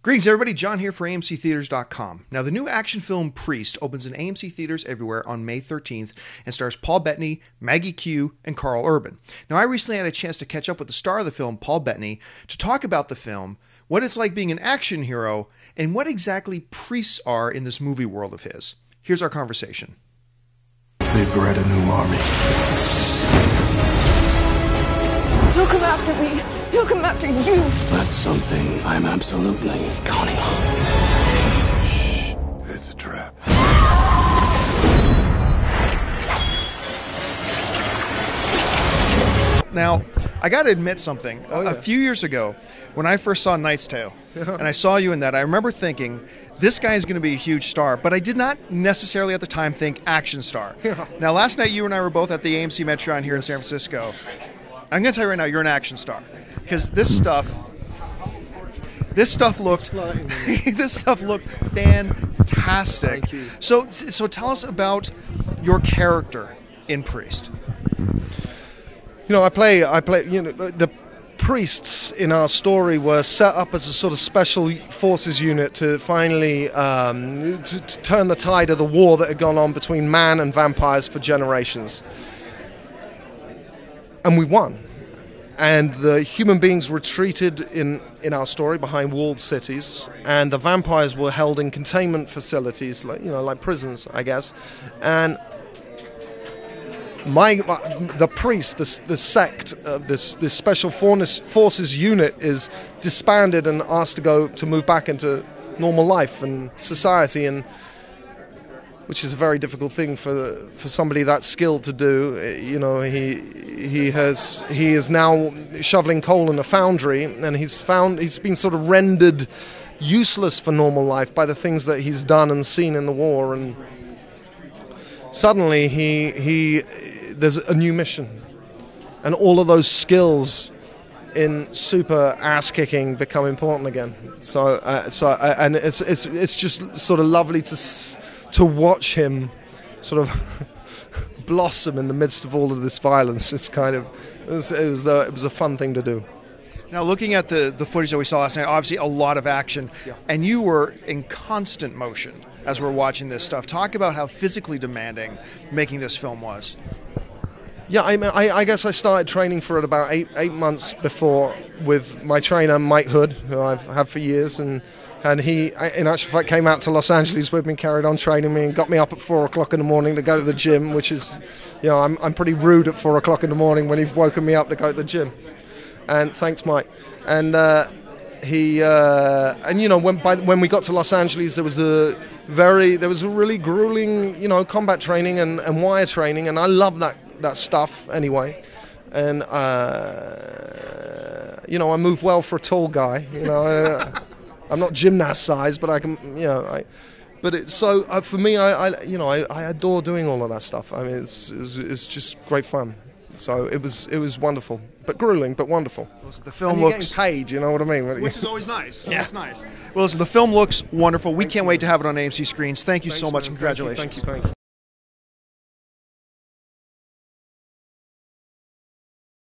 Greetings everybody, John here for AMCtheatres.com. Now the new action film Priest opens in AMC Theatres everywhere on May 13th and stars Paul Bettany, Maggie Q, and Carl Urban. Now I recently had a chance to catch up with the star of the film, Paul Bettany, to talk about the film, what it's like being an action hero, and what exactly priests are in this movie world of his. Here's our conversation. They bred a new army. He'll come after me. He'll come after you. That's something I'm absolutely counting on. Shh. It's a trap. Now, I got to admit something. A few years ago, when I first saw Knight's Tale, and I saw you in that, I remember thinking, this guy is going to be a huge star, but I did not necessarily at the time think action star. Now, last night you and I were both at the AMC Metron here in San Francisco. I'm going to tell you right now, you're an action star. Because this stuff looked fantastic. Thank you. So tell us about your character in Priest. You know, I play. You know, the priests in our story were set up as a sort of special forces unit to finally to turn the tide of the war that had gone on between man and vampires for generations, and we won. And the human beings retreated in our story behind walled cities, and the vampires were held in containment facilities, like prisons, I guess. And the priest, the sect of this special forces unit is disbanded and asked to move back into normal life and society, and which is a very difficult thing for somebody that skilled to do. You know, he is now shoveling coal in a foundry, and he's been sort of rendered useless for normal life by the things that he's done and seen in the war, and suddenly there's a new mission, and all of those skills in super ass kicking become important again. And it's just sort of lovely to watch him sort of blossom in the midst of all of this violence. It was a fun thing to do. Now, looking at the footage that we saw last night, obviously a lot of action, and you were in constant motion as we're watching this stuff. Talk about how physically demanding making this film was. Yeah, I guess I started training for it about eight months before with my trainer, Mike Hood, who I've had for years, and he, in actual fact, came out to Los Angeles with me, carried on training me, and got me up at 4 o'clock in the morning to go to the gym, which is, I'm pretty rude at 4 o'clock in the morning when he's woken me up to go to the gym. And thanks, Mike. And when we got to Los Angeles, there was a really grueling, combat training and wire training, and I love that stuff anyway. And I move well for a tall guy. I'm not gymnast size, but I can, for me, I adore doing all of that stuff. I mean, it's just great fun. So it was wonderful, but grueling, but wonderful. The film looks paid, you know what I mean? Which is always nice. Yeah, it's nice. Well, listen, the film looks wonderful. We can't wait to have it on AMC screens. Thanks so much. Congratulations. Thank you.